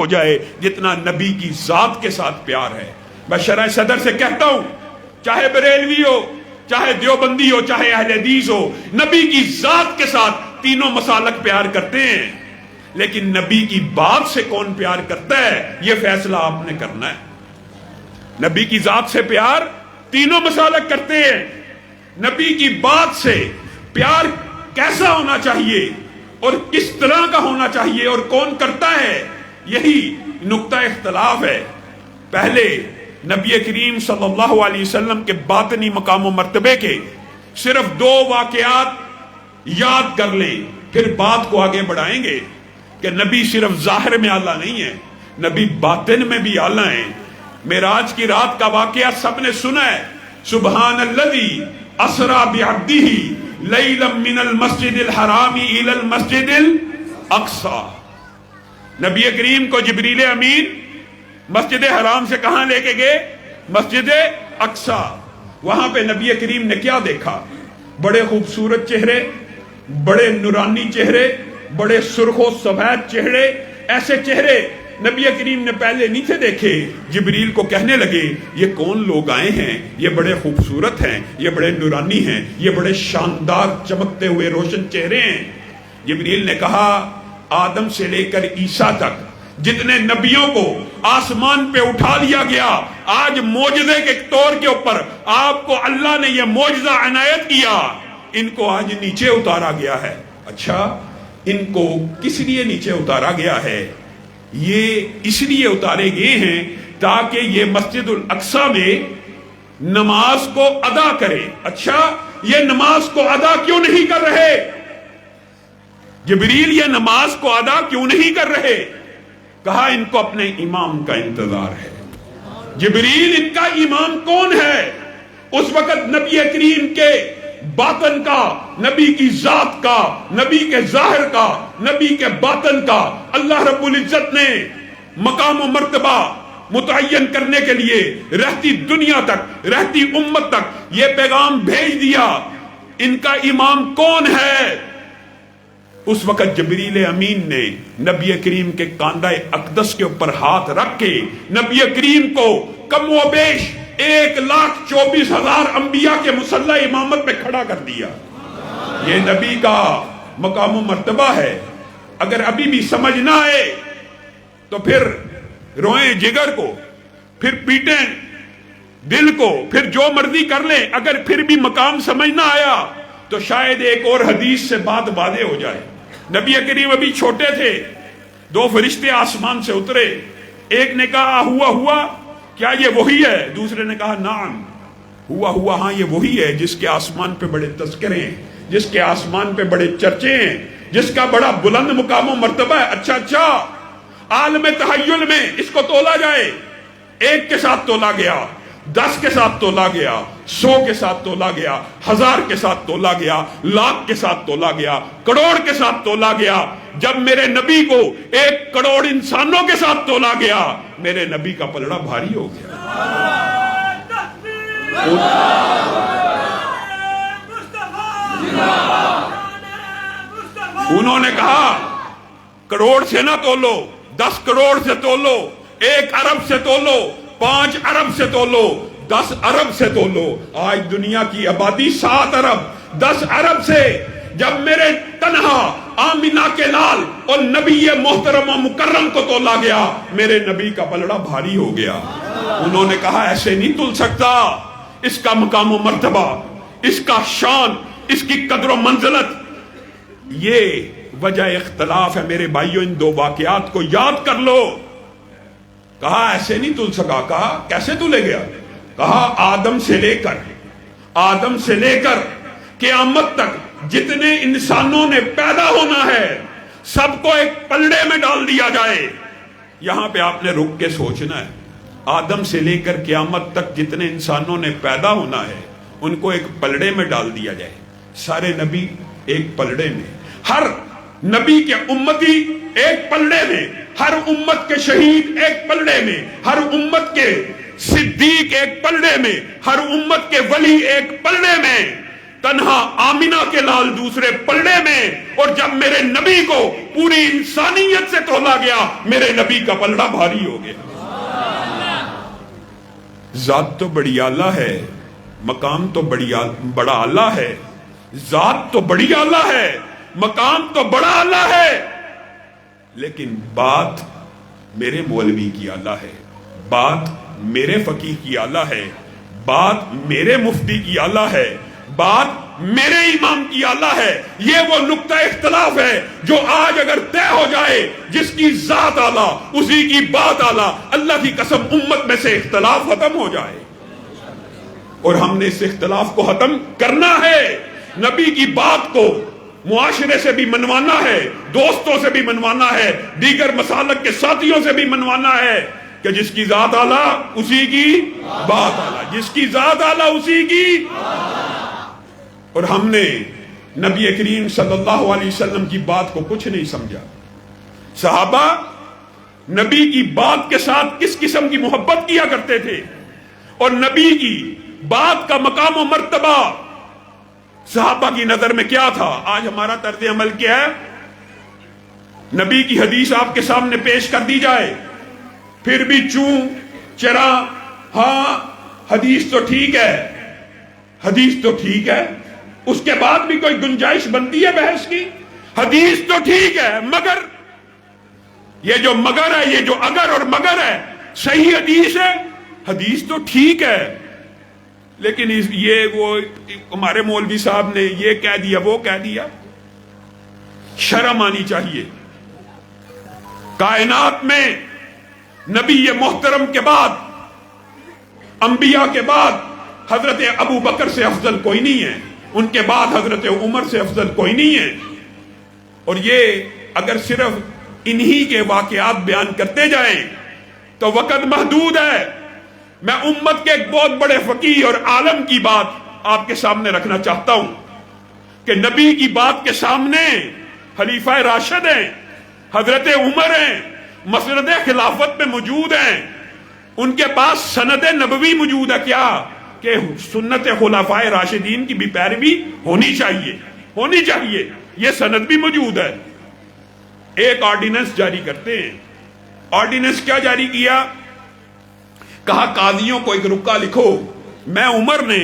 ہو جائے جتنا نبی کی ذات کے ساتھ پیار ہے۔ میں شرح صدر سے کہتا ہوں، چاہے بریلوی ہو، چاہے دیوبندی ہو، چاہے اہل حدیث ہو، نبی کی ذات کے ساتھ تینوں مسالک پیار کرتے ہیں، لیکن نبی کی بات سے کون پیار کرتا ہے یہ فیصلہ آپ نے کرنا ہے۔ نبی کی ذات سے پیار تینوں مسالک کرتے ہیں، نبی کی بات سے پیار کیسا ہونا چاہیے اور کس طرح کا ہونا چاہیے اور کون کرتا ہے، یہی نقطہ اختلاف ہے۔ پہلے نبی کریم صلی اللہ علیہ وسلم کے باطنی مقام و مرتبے کے صرف 2 واقعات یاد کر لیں، پھر بات کو آگے بڑھائیں گے کہ نبی صرف ظاہر میں اعلیٰ نہیں ہے، نبی باطن میں بھی اعلیٰ ہیں۔ معراج کی رات کا واقعہ سب نے سنا ہے، سبحان الذی اسری بعبدہ لیلا من المسجد الحرام الی المسجد الاقصی۔ نبی کریم کو جبریل امین مسجد حرام سے کہاں لے کے گئے؟ مسجد اقصی۔ وہاں پہ نبی کریم نے کیا دیکھا؟ بڑے خوبصورت چہرے، بڑے نورانی چہرے، بڑے سرخ و سفید چہرے، ایسے چہرے نبی کریم نے پہلے نہیں تھے دیکھے۔ جبریل کو کہنے لگے یہ کون لوگ آئے ہیں، یہ بڑے خوبصورت ہیں، یہ بڑے نورانی ہیں، یہ بڑے شاندار چمکتے ہوئے روشن چہرے ہیں۔ جبریل نے کہا آدم سے لے کر عیسیٰ تک جتنے نبیوں کو آسمان پہ اٹھا لیا گیا، آج معجزے کے طور کے اوپر آپ کو اللہ نے یہ معجزہ عنایت کیا، ان کو آج نیچے اتارا گیا ہے۔ اچھا، ان کو کس لیے نیچے اتارا گیا ہے؟ یہ اس لیے اتارے گئے ہیں تاکہ یہ مسجد الاقصی میں نماز کو ادا کرے۔ اچھا، یہ نماز کو ادا کیوں نہیں کر رہے؟ جبریل یہ نماز کو ادا کیوں نہیں کر رہے؟ کہا ان کو اپنے امام کا انتظار ہے۔ جبریل ان کا امام کون ہے؟ اس وقت نبی کریم کے باطن کا، نبی کی ذات کا، نبی کے ظاہر کا، نبی کے باطن کا اللہ رب العزت نے مقام و مرتبہ متعین کرنے کے لیے رہتی دنیا تک، رہتی امت تک یہ پیغام بھیج دیا۔ ان کا امام کون ہے؟ اس وقت جبریل امین نے نبی کریم کے کاندھہ اقدس کے اوپر ہاتھ رکھ کے نبی کریم کو کم و بیش 1,24,000 انبیاء کے مسلح امامت پہ کھڑا کر دیا۔ یہ نبی کا مقام و مرتبہ ہے۔ اگر ابھی بھی سمجھ نہ آئے تو پھر روئیں جگر کو، پھر پیٹیں دل کو، پھر جو مرضی کر لیں۔ اگر پھر بھی مقام سمجھ نہ آیا تو شاید ایک اور حدیث سے بات واضح ہو جائے۔ نبی کریم ابھی چھوٹے تھے، 2 فرشتے آسمان سے اترے، ایک نے کہا ہوا کیا یہ وہی ہے؟ دوسرے نے کہا نعم ہوا ہاں یہ وہی ہے جس کے آسمان پہ بڑے تذکرے ہیں، جس کے آسمان پہ بڑے چرچے ہیں، جس کا بڑا بلند مقام و مرتبہ ہے۔ اچھا، عالم تحیل میں اس کو تولا جائے، 1 کے ساتھ تولا گیا، 10 کے ساتھ تولا گیا، 100 کے ساتھ تولا گیا، 1000 کے ساتھ تولا گیا، لاکھ کے ساتھ تولا گیا، کروڑ کے ساتھ تولا گیا۔ جب میرے نبی کو 1 کروڑ انسانوں کے ساتھ تولا گیا، میرے نبی کا پلڑا بھاری ہو گیا۔ انہوں نے کہا کروڑ سے نہ تولو، 10 کروڑ سے تولو، 1 ارب سے تولو، 5 ارب سے تولو، 10 ارب سے تولو۔ آج دنیا کی آبادی 7 ارب، 10 ارب سے جب میرے تنہا آمینہ کے لال اور نبی محترم و مکرم کو تولا گیا، میرے نبی کا پلڑا بھاری ہو گیا۔ انہوں نے کہا ایسے نہیں تل سکتا، اس کا مقام و مرتبہ، اس کا شان، اس کی قدر و منزلت، یہ وجہ اختلاف ہے۔ میرے بھائیوں، ان 2 واقعات کو یاد کر لو۔ کہا ایسے نہیں تل سکا۔ کہا کیسے تلے گیا؟ کہا آدم سے لے کر قیامت تک جتنے انسانوں نے پیدا ہونا ہے سب کو ایک پلڑے میں ڈال دیا جائے۔ یہاں پہ آپ نے رک کے سوچنا ہے، آدم سے لے کر قیامت تک جتنے انسانوں نے پیدا ہونا ہے ان کو ایک پلڑے میں ڈال دیا جائے۔ سارے نبی ایک پلڑے میں، ہر نبی کے امتی ایک پلڑے میں، ہر امت کے شہید ایک پلڑے میں، ہر امت کے صدیق ایک پلڑے میں، ہر امت کے ولی ایک پلڑے میں، تنہا آمینہ کے لال دوسرے پلڑے میں، اور جب میرے نبی کو پوری انسانیت سے تولا گیا میرے نبی کا پلڑا بھاری ہو گیا۔ ذات تو بڑی اعلیٰ ہے، مقام تو بڑا اعلیٰ ہے، ذات تو بڑی اعلیٰ ہے، مقام تو بڑا اعلیٰ ہے، لیکن بات میرے مولوی کی اعلیٰ ہے، بات میرے فقیہ کی اعلیٰ ہے، بات میرے مفتی کی اعلیٰ ہے، بات میرے امام کی اعلیٰ ہے۔ یہ وہ نقطہ اختلاف ہے جو آج اگر طے ہو جائے، جس کی ذات اعلیٰ اسی کی بات اعلیٰ، اللہ کی قسم امت میں سے اختلاف ختم ہو جائے۔ اور ہم نے اس اختلاف کو ختم کرنا ہے، نبی کی بات کو معاشرے سے بھی منوانا ہے، دوستوں سے بھی منوانا ہے، دیگر مسالک کے ساتھیوں سے بھی منوانا ہے کہ جس کی ذات اعلیٰ اسی کی بات اعلیٰ، جس کی ذات اعلیٰ اسی کی۔ اور ہم نے نبی کریم صلی اللہ علیہ وسلم کی بات کو کچھ نہیں سمجھا۔ صحابہ نبی کی بات کے ساتھ کس قسم کی محبت کیا کرتے تھے، اور نبی کی بات کا مقام و مرتبہ صحابہ کی نظر میں کیا تھا۔ آج ہمارا طرز عمل کیا ہے؟ نبی کی حدیث آپ کے سامنے پیش کر دی جائے، پھر بھی چوں چرا، ہاں حدیث تو ٹھیک ہے، حدیث تو ٹھیک ہے، اس کے بعد بھی کوئی گنجائش بنتی ہے بحث کی؟ حدیث تو ٹھیک ہے مگر، یہ جو مگر ہے، یہ جو اگر اور مگر ہے، صحیح حدیث ہے، حدیث تو ٹھیک ہے، لیکن یہ وہ ہمارے مولوی صاحب نے یہ کہہ دیا وہ کہہ دیا۔ شرم آنی چاہیے۔ کائنات میں نبی محترم کے بعد، انبیاء کے بعد حضرت ابو بکر سے افضل کوئی نہیں ہے، ان کے بعد حضرت عمر سے افضل کوئی نہیں ہے۔ اور یہ اگر صرف انہی کے واقعات بیان کرتے جائیں تو وقت محدود ہے۔ میں امت کے ایک بہت بڑے فقیہ اور عالم کی بات آپ کے سامنے رکھنا چاہتا ہوں کہ نبی کی بات کے سامنے خلیفہ راشد ہیں، حضرت عمر ہیں، مسند خلافت میں موجود ہیں، ان کے پاس سند نبوی موجود ہے، کیا کہ سنت خلفائے راشدین کی بھی پیروی ہونی چاہیے، یہ سند بھی موجود ہے۔ ایک آرڈیننس جاری کرتے ہیں۔ آرڈیننس کیا جاری کیا؟ کہا قاضیوں کو ایک رکا لکھو، میں عمر نے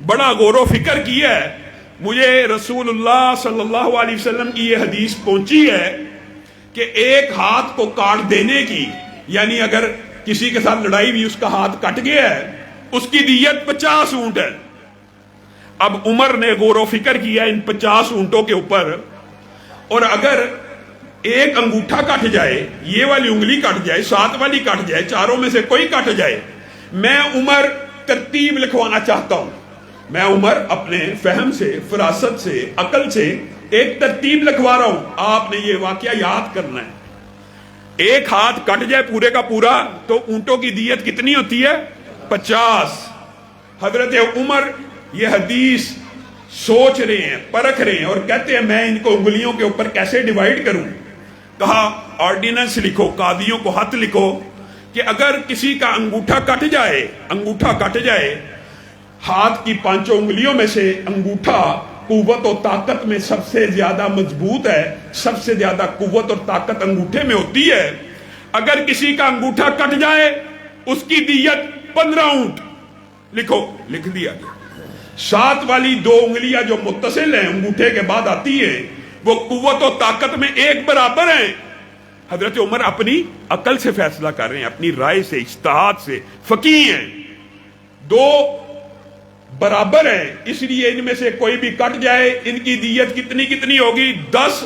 بڑا غور و فکر کیا ہے، مجھے رسول اللہ صلی اللہ علیہ وسلم کی یہ حدیث پہنچی ہے کہ ایک ہاتھ کو کاٹ دینے کی، یعنی اگر کسی کے ساتھ لڑائی بھی اس کا ہاتھ کٹ گیا ہے، اس کی دیت 50 اونٹ ہے۔ اب عمر نے غور و فکر کیا ان 50 اونٹوں کے اوپر، اور اگر ایک انگوٹھا کٹ جائے، یہ والی انگلی کٹ جائے، 7 والی کٹ جائے، چاروں میں سے کوئی کٹ جائے، میں عمر ترتیب لکھوانا چاہتا ہوں۔ میں عمر اپنے فہم سے، فراست سے، عقل سے ایک ترتیب لکھوا رہا ہوں، آپ نے یہ واقعہ یاد کرنا ہے۔ ایک ہاتھ کٹ جائے پورے کا پورا تو اونٹوں کی دیت کتنی ہوتی ہے؟ 50۔ حضرت عمر یہ حدیث سوچ رہے ہیں، پرکھ رہے ہیں، اور کہتے ہیں میں ان کو انگلیوں کے اوپر کیسے ڈیوائیڈ کروں؟ کہا آرڈیننس لکھو، قاضیوں کو خط لکھو کہ اگر کسی کا انگوٹھا کٹ جائے، ہاتھ کی 5 انگلیوں میں سے انگوٹھا قوت و طاقت میں سب سے زیادہ مضبوط ہے، سب سے زیادہ قوت اور طاقت انگوٹھے میں ہوتی ہے، اگر کسی کا انگوٹھا کٹ جائے اس کی دیت 15 اونٹ۔ لکھو، لکھ دیا گیا۔ 7 والی 2 انگلیاں جو متصل ہیں انگوٹھے کے بعد آتی ہیں، وہ قوت و طاقت میں ایک برابر ہیں۔ حضرت عمر اپنی عقل سے فیصلہ کر رہے ہیں، اپنی رائے سے، اجتہاد سے، فقیہ ہیں، 2 برابر ہیں، اس لیے ان میں سے کوئی بھی کٹ جائے ان کی دیت کتنی ہوگی؟ 10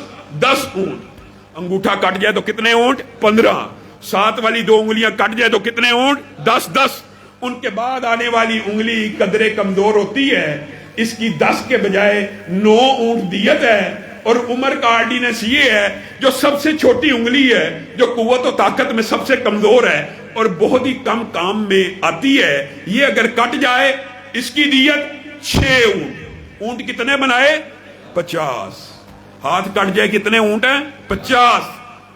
اونٹ۔ انگوٹھا کٹ جائے تو کتنے اونٹ؟ 15۔ 7 والی 2 انگلیاں کٹ جائے تو کتنے اونٹ؟ 10۔ ان کے بعد آنے والی انگلی قدرے کمزور ہوتی ہے، اس کی 10 کے بجائے 9 اونٹ دیت ہے۔ اور عمر کا آرڈیننس یہ ہے، جو سب سے چھوٹی انگلی ہے، جو قوت و طاقت میں سب سے کمزور ہے اور بہت ہی کم کام میں آتی ہے، یہ اگر کٹ جائے اس کی دیت 6 اونٹ۔ اونٹ کتنے بنائے؟ 50۔ ہاتھ کٹ جائے کتنے اونٹ ہیں؟ 50۔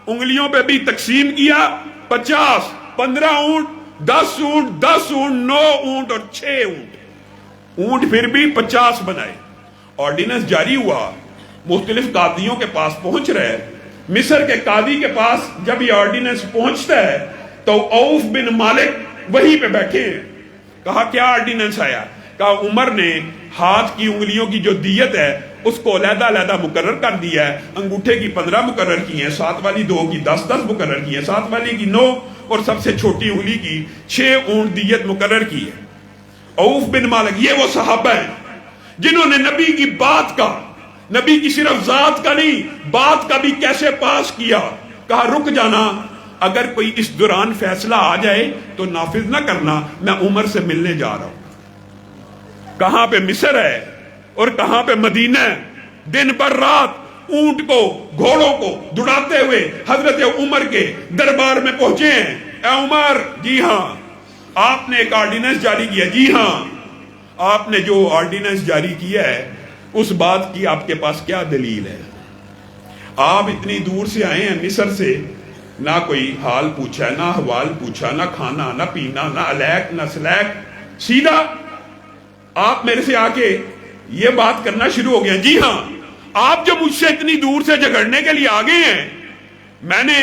انگلیوں پہ بھی تقسیم کیا، 50، 15 اونٹ، 10 اونٹ، 10 اونٹ، 9 اونٹ اور 6 اونٹ۔ اونٹ پھر بھی 50 بنائے۔ آرڈیننس جاری ہوا، مختلف قاضیوں کے پاس پہنچ رہے، مصر کے قاضی کے پاس جب یہ آرڈیننس پہنچتا ہے تو عوف بن مالک وہیں پہ بیٹھے ہیں۔ کہا کیا آرڈیننس آیا؟ کہا عمر نے ہاتھ کی انگلیوں کی جو دیت ہے اس کو علیحدہ علیحدہ مقرر کر دیا ہے، انگوٹھے کی 15 مقرر کی ہیں، ساتھ والی 2 کی 10 مقرر کی ہیں، ساتھ والی کی 9 اور سب سے چھوٹی انگلی کی 6 اونٹ دیت مقرر کی ہے۔ عوف بن مالک یہ وہ صحابہ ہیں جنہوں نے نبی کی بات کا، نبی کی صرف ذات کا نہیں بات کا بھی کیسے پاس کیا۔ کہا رک جانا، اگر کوئی اس دوران فیصلہ آ جائے تو نافذ نہ کرنا، میں عمر سے ملنے جا رہا ہوں۔ کہاں پہ مصر ہے اور کہاں پہ مدینہ ہے، دن پر رات اونٹ کو گھوڑوں کو دوڑاتے ہوئے حضرت عمر کے دربار میں پہنچے ہیں۔ اے عمر، جی ہاں آپ نے ایک آرڈیننس جاری کیا، جی ہاں آپ نے جو آرڈیننس جاری کیا ہے اس بات کی آپ کے پاس کیا دلیل ہے؟ آپ اتنی دور سے آئے ہیں مصر سے، نہ کوئی حال پوچھا، نہ احوال پوچھا، نہ کھانا نہ پینا، نہ الیک نہ سلیک، سیدھا آپ میرے سے آ کے یہ بات کرنا شروع ہو گیا۔ جی ہاں آپ جو مجھ سے اتنی دور سے جھگڑنے کے لیے آگے ہیں، میں نے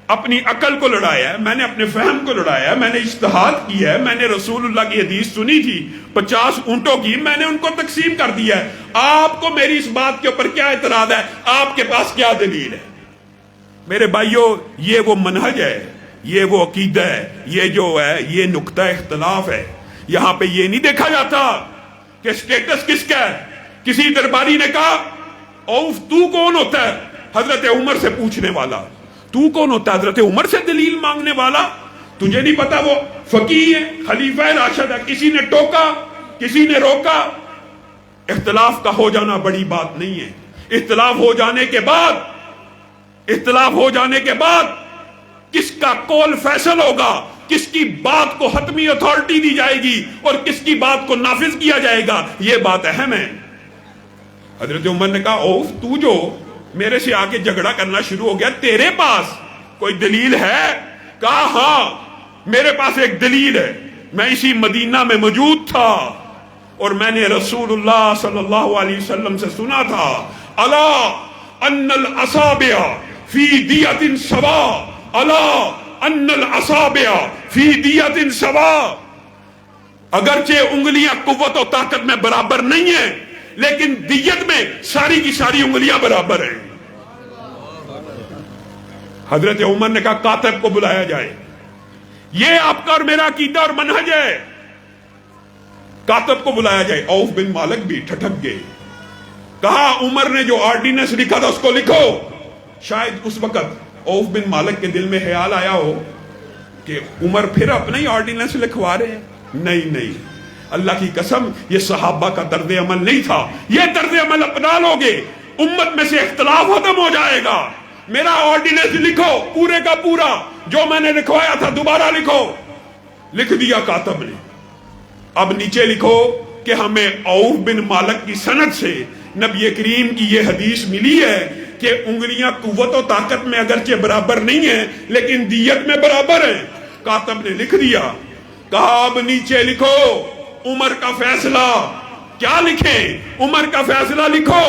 اپنی عقل کو لڑایا ہے، میں نے اپنے فہم کو لڑایا ہے، میں نے اجتہاد کیا ہے، میں نے رسول اللہ کی حدیث سنی تھی 50 اونٹوں کی، میں نے ان کو تقسیم کر دیا ہے۔ آپ کو میری اس بات کے اوپر کیا اعتراض ہے؟ آپ کے پاس کیا دلیل ہے؟ میرے بھائیوں، یہ وہ منہج ہے، یہ وہ عقیدہ ہے، یہ جو ہے یہ نقطہ اختلاف ہے۔ یہاں پہ یہ نہیں دیکھا جاتا کہ سٹیٹس کس کا ہے۔ کسی درباری نے کہا اوف تو کون ہوتا ہے حضرت عمر سے پوچھنے والا؟ تو کون ہوتا ہے حضرت عمر سے دلیل مانگنے والا؟ تجھے نہیں پتا وہ فقیہ ہے، خلیفہ راشد ہے؟ کسی نے ٹوکا، کسی نے روکا؟ اختلاف کا ہو جانا بڑی بات نہیں ہے۔ اختلاف ہو جانے کے بعد کس کا قول فیصل ہوگا، کس کی بات کو حتمی اتھارٹی دی جائے گی اور کس کی بات کو نافذ کیا جائے گا، یہ بات اہم ہے۔ حضرت عمر نے کہا اوف تو جو میرے سے آ کے جھگڑا کرنا شروع ہو گیا، تیرے پاس کوئی دلیل ہے؟ کہا ہاں میرے پاس ایک دلیل ہے، میں اسی مدینہ میں موجود تھا اور میں نے رسول اللہ صلی اللہ علیہ وسلم سے سنا تھا الا ان الاصابع فی دیت سوا، الا ان الاصابع فی دیت سوا، اگرچہ انگلیاں قوت و طاقت میں برابر نہیں ہیں لیکن دیت میں ساری کی ساری انگلیاں برابر ہیں۔ حضرت عمر نے کہا کاتب کو بلایا جائے، یہ آپ کا اور میرا عقیدہ اور منہج ہے۔ کاتب کو بلایا جائے، عوف بن مالک بھی ٹھٹک گئے۔ کہا عمر نے جو آرڈیننس لکھا تھا اس کو لکھو۔ شاید اس وقت عوف بن مالک کے دل میں خیال آیا ہو کہ عمر پھر اپنا ہی آرڈیننس لکھوا رہے ہیں۔ نہیں، اللہ کی قسم یہ صحابہ کا طرز عمل نہیں تھا۔ یہ طرز عمل اپنا لوگے امت میں سے اختلاف ختم ہو جائے گا۔ میرا آرڈیننس لکھو پورے کا پورا، جو میں نے لکھوایا تھا دوبارہ لکھو۔ لکھ دیا کاتب نے۔ اب نیچے لکھو کہ ہمیں عوف بن مالک کی سند سے نبی کریم کی یہ حدیث ملی ہے کہ انگلیاں قوت و طاقت میں اگرچہ برابر نہیں ہیں لیکن دیت میں برابر ہیں۔ کاتب نے لکھ دیا۔ کہا اب نیچے لکھو عمر کا فیصلہ۔ کیا لکھیں؟ عمر کا فیصلہ لکھو۔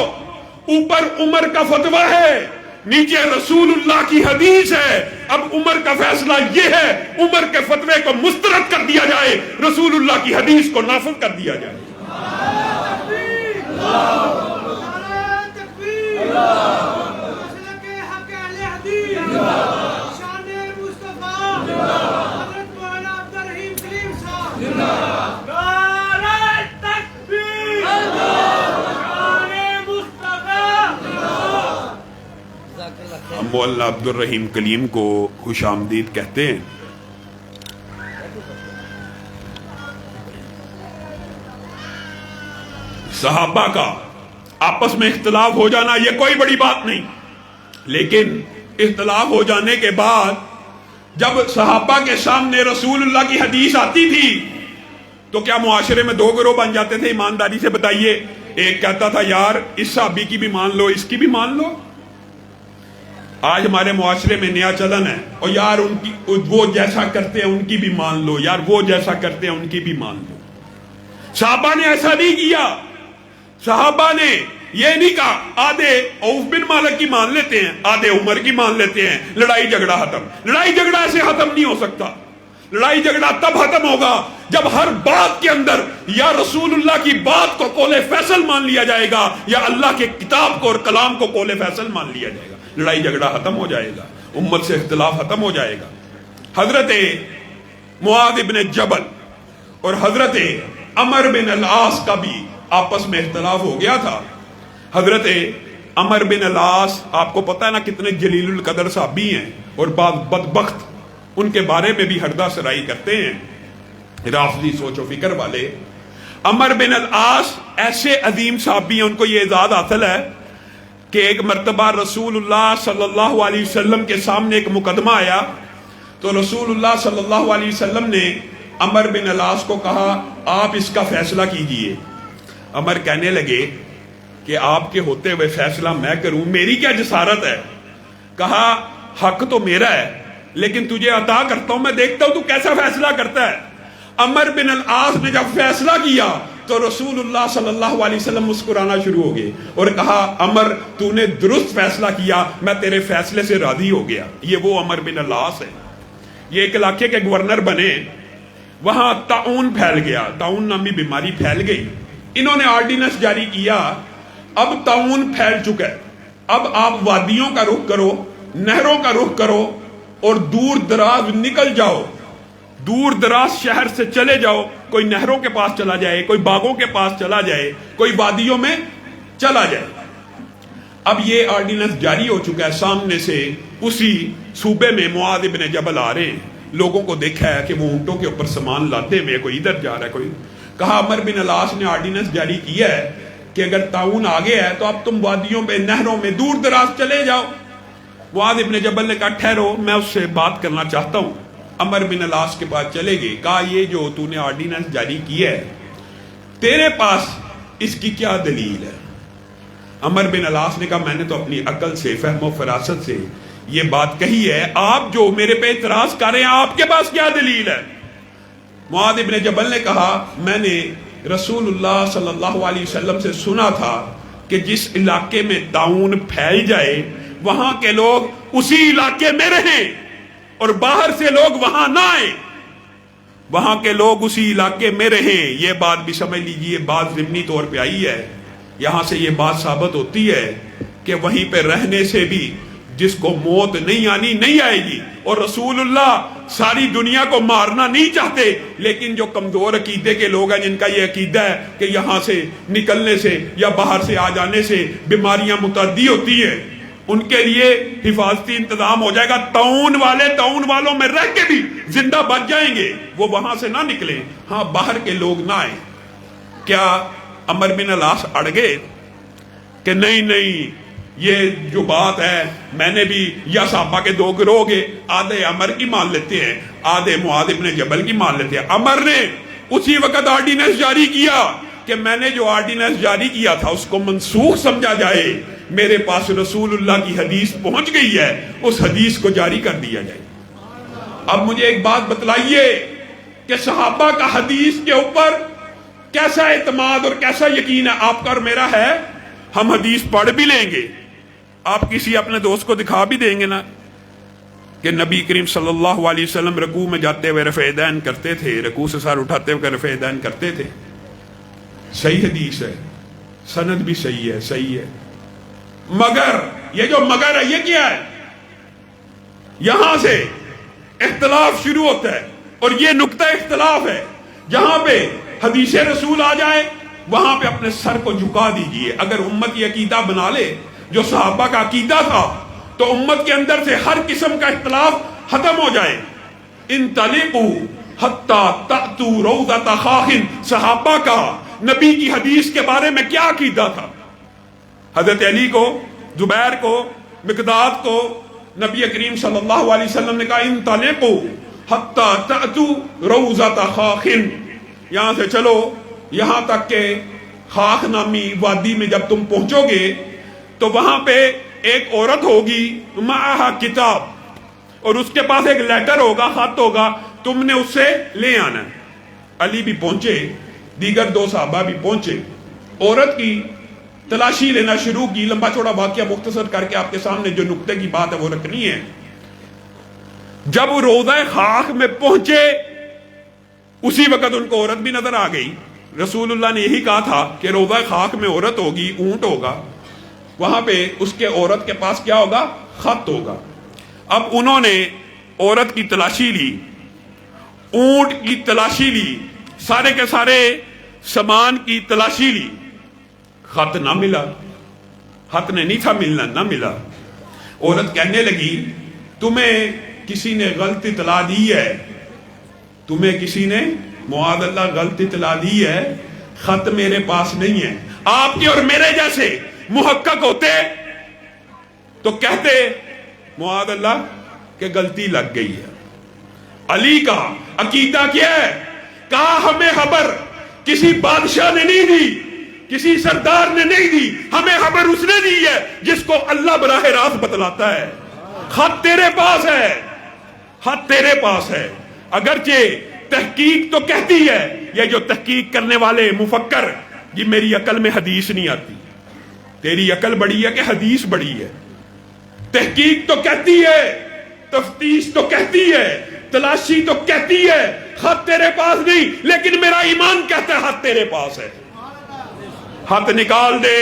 اوپر عمر کا فتویٰ ہے، نیچے رسول اللہ کی حدیث ہے۔ اب عمر کا فیصلہ یہ ہے عمر کے فتوے کو مسترد کر دیا جائے، رسول اللہ کی حدیث کو نافذ کر دیا جائے۔ ہم مولانا عبد الرحیم کلیم کو خوش آمدید کہتے ہیں۔ صحابہ کا آپس میں اختلاف ہو جانا یہ کوئی بڑی بات نہیں، لیکن اختلاف ہو جانے کے بعد جب صحابہ کے سامنے رسول اللہ کی حدیث آتی تھی تو کیا معاشرے میں دو گروہ بن جاتے تھے؟ ایمانداری سے بتائیے۔ ایک کہتا تھا یار اس صحابی کی بھی مان لو، اس کی بھی مان لو۔ آج ہمارے معاشرے میں نیا چلن ہے، اور یار ان کی وہ جیسا کرتے ہیں ان کی بھی مان لو، یار وہ جیسا کرتے ہیں ان کی بھی مان لو۔ صحابہ نے ایسا نہیں کیا۔ صحابہ نے یہ نہیں کہا آدھے عوف بن مالک کی مان لیتے ہیں آدھے عمر کی مان لیتے ہیں لڑائی جھگڑا ختم. لڑائی جھگڑا ایسے ختم نہیں ہو سکتا. لڑائی جھگڑا تب ختم ہوگا جب ہر بات کے اندر یا رسول اللہ کی بات کو قول فیصل مان لیا جائے گا یا اللہ کے کتاب کو اور کلام کو قول فیصل مان لیا جائے گا. لڑائی جھگڑا ختم ہو جائے گا, امت سے اختلاف ختم ہو جائے گا. حضرت معاذ بن جبل اور حضرت عمر بن العاص کا بھی آپس میں اختلاف ہو گیا تھا. حضرت عمر بن العاص آپ کو پتہ ہے نا کتنے جلیل القدر صحابی ہیں, اور بعض بدبخت ان کے بارے میں بھی ہردہ سرائی کرتے ہیں رافضی سوچ و فکر والے. عمر بن العاص ایسے عظیم صحابی ہیں, ان کو یہ اعزاز حاصل ہے کہ ایک مرتبہ رسول اللہ صلی اللہ علیہ وسلم کے سامنے ایک مقدمہ آیا تو رسول اللہ صلی اللہ علیہ وسلم نے عمر بن العاص کو کہا آپ اس کا فیصلہ کیجئے. عمر کہنے لگے کہ آپ کے ہوتے ہوئے فیصلہ میں کروں, میری کیا جسارت ہے. کہا حق تو میرا ہے لیکن تجھے عطا کرتا ہوں, میں دیکھتا ہوں تو کیسا فیصلہ کرتا ہے. عمر بن العاص نے جب فیصلہ کیا تو رسول اللہ صلی اللہ علیہ وسلم مسکرانا شروع ہو گئے اور کہا عمر تو نے درست فیصلہ کیا, میں تیرے فیصلے سے راضی ہو گیا. یہ وہ عمر بن العاص ہے. یہ ایک علاقے کے گورنر بنے, وہاں طاعون پھیل گیا, طاعون نامی بیماری پھیل گئی. انہوں نے آرڈیننس جاری کیا اب طاعون پھیل چکا ہے, اب آپ وادیوں کا رخ کرو, نہروں کا رخ کرو اور دور دراز نکل جاؤ, دور دراز شہر سے چلے جاؤ. کوئی نہروں کے پاس چلا جائے, کوئی باغوں کے پاس چلا جائے, کوئی وادیوں میں چلا جائے. اب یہ آرڈیننس جاری ہو چکا ہے. سامنے سے اسی صوبے میں معاذ بن جبل آ رہے ہیں, لوگوں کو دیکھا ہے کہ وہ اونٹوں کے اوپر سامان لاتے ہوئے, کوئی ادھر جا رہا ہے کوئی. کہا عمر بن العاص نے آرڈیننس جاری کیا ہے کہ اگر طاعون آ گیا ہے تو اب تم وادیوں میں نہروں میں دور دراز چلے جاؤ. معاذ بن جبل نے کہا ٹھہرو میں اس سے بات کرنا چاہتا ہوں. عمر بن العاص کے پاس چلے گئے. کہا یہ جو تو نے آرڈیننس جاری کیا ہے تیرے پاس اس کی کیا دلیل ہے. عمر بن العاص نے کہا میں نے تو اپنی عقل سے فہم و فراست سے یہ بات کہی ہے, آپ جو میرے پہ اعتراض کر رہے ہیں آپ کے پاس کیا دلیل ہے. معاذ بن جبل نے کہا میں نے رسول اللہ صلی اللہ علیہ وسلم سے سنا تھا کہ جس علاقے میں طاعون پھیل جائے وہاں کے لوگ اسی علاقے میں رہیں اور باہر سے لوگ وہاں نہ آئیں, وہاں کے لوگ اسی علاقے میں رہیں. یہ بات بھی سمجھ لیجئے بات ضمنی طور پہ آئی ہے. یہاں سے یہ بات ثابت ہوتی ہے کہ وہیں پہ رہنے سے بھی جس کو موت نہیں آنی نہیں آئے گی. اور رسول اللہ ساری دنیا کو مارنا نہیں چاہتے, لیکن جو کمزور عقیدے کے لوگ ہیں جن کا یہ عقیدہ ہے کہ یہاں سے نکلنے سے یا باہر سے آ جانے سے بیماریاں متعدی ہوتی ہیں, ان کے لیے حفاظتی انتظام ہو جائے گا. طاعون والے طاعون والوں میں رہ کے بھی زندہ بچ جائیں گے, وہ وہاں سے نہ نکلیں, ہاں باہر کے لوگ نہ آئیں. کیا عمر بن العاص اڑ گئے کہ نہیں یہ جو بات ہے میں نے بھی, یا صحابہ کے دو گروہ گے, آدھے عمر کی مان لیتے ہیں آدھے معاذ بن جبل کی مان لیتے ہیں. عمر نے اسی وقت آرڈیننس جاری کیا کہ میں نے جو آرڈیننس جاری کیا تھا اس کو منسوخ سمجھا جائے, میرے پاس رسول اللہ کی حدیث پہنچ گئی ہے, اس حدیث کو جاری کر دیا جائے. اب مجھے ایک بات بتلائیے کہ صحابہ کا حدیث کے اوپر کیسا اعتماد اور کیسا یقین ہے. آپ کا اور میرا ہے, ہم حدیث پڑھ بھی لیں گے, آپ کسی اپنے دوست کو دکھا بھی دیں گے نا کہ نبی کریم صلی اللہ علیہ وسلم رکوع میں جاتے ہوئے رفع دین کرتے تھے, رکوع سے سر اٹھاتے ہوئے رفع دین کرتے تھے. صحیح حدیث ہے, سند بھی صحیح ہے, صحیح ہے. مگر یہ جو مگر ہے یہ کیا ہے, یہاں سے اختلاف شروع ہوتا ہے اور یہ نقطہ اختلاف ہے. جہاں پہ حدیث رسول آ جائے وہاں پہ اپنے سر کو جھکا دیجئے. اگر امت یہ عقیدہ بنا لے جو صحابہ کا عقیدہ تھا تو امت کے اندر سے ہر قسم کا اختلاف ختم ہو جائے. انطلقوا حتی تأتوا روضۃ خاخ, صحابہ کا نبی کی حدیث کے بارے میں کیا عقیدہ تھا. حضرت علی کو, زبیر کو, مقداد کو نبی کریم صلی اللہ علیہ وسلم نے کہا انطلقوا حتی تأتوا روضۃ خاخ, یہاں سے چلو یہاں تک کہ خاخ نامی وادی میں جب تم پہنچو گے تو وہاں پہ ایک عورت ہوگی معہا کتاب, اور اس کے پاس ایک لیٹر ہوگا, خط ہوگا, تم نے اس سے لے آنا ہے. علی بھی پہنچے, دیگر دو صحابہ بھی پہنچے. عورت کی تلاشی لینا شروع کی. لمبا چوڑا واقعہ مختصر کر کے آپ کے سامنے جو نقطے کی بات ہے وہ رکھنی ہے. جب وہ روضہ خاک میں پہنچے اسی وقت ان کو عورت بھی نظر آ گئی. رسول اللہ نے یہی کہا تھا کہ روضہ خاک میں عورت ہوگی، اونٹ ہوگا، وہاں پہ اس کے عورت کے پاس کیا ہوگا؟ خط ہوگا. اب انہوں نے عورت کی تلاشی لی، اونٹ کی تلاشی لی، سارے کے سارے سامان کی تلاشی لی، خط نہ ملا. خط نے نہیں تھا ملنا، نہ ملا. عورت کہنے لگی تمہیں کسی نے غلط اطلاع دی ہے، تمہیں کسی نے معاذ اللہ غلط اطلاع دی ہے، خط میرے پاس نہیں ہے. آپ کے اور میرے جیسے محقق ہوتے تو کہتے معاذ اللہ کہ غلطی لگ گئی ہے. علی کا عقیدہ کیا ہے؟ کہا ہمیں خبر کسی بادشاہ نے نہیں دی، کسی سردار نے نہیں دی، ہمیں خبر اس نے دی ہے جس کو اللہ براہ راست بتلاتا ہے. خط تیرے پاس ہے، خط تیرے پاس ہے. اگرچہ تحقیق تو کہتی ہے، یہ جو تحقیق کرنے والے مفکر، یہ میری عقل میں حدیث نہیں آتی، تیری عقل بڑی ہے کہ حدیث بڑی ہے. تحقیق تو کہتی ہے، تفتیش تو کہتی ہے، تلاشی تو کہتی ہے خط تیرے پاس نہیں، لیکن میرا ایمان کہتا ہے خط تیرے پاس ہے. ہاتھ نکال دے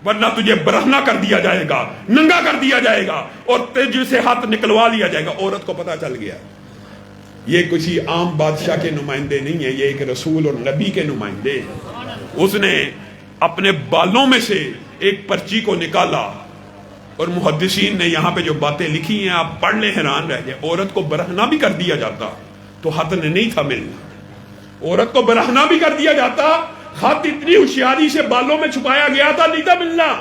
ورنہ تجھے برہنہ کر دیا جائے گا، ننگا کر دیا جائے گا اور تجھ سے ہاتھ نکلوا لیا جائے گا. عورت کو پتا چل گیا یہ کسی عام بادشاہ کے نمائندے نہیں ہیں، یہ ایک رسول اور نبی کے نمائندے ہیں. اس نے اپنے بالوں میں سے ایک پرچی کو نکالا اور محدثین نے یہاں پہ جو باتیں لکھی ہیں آپ پڑھ لیں حیران رہ جائیں. عورت کو برہنہ بھی کر دیا جاتا تو خط نے نہیں تھا ملنا. عورت کو برہنہ بھی کر دیا جاتا، خط اتنی ہوشیاری سے بالوں میں چھپایا گیا تھا، نہیں تھا ملنا.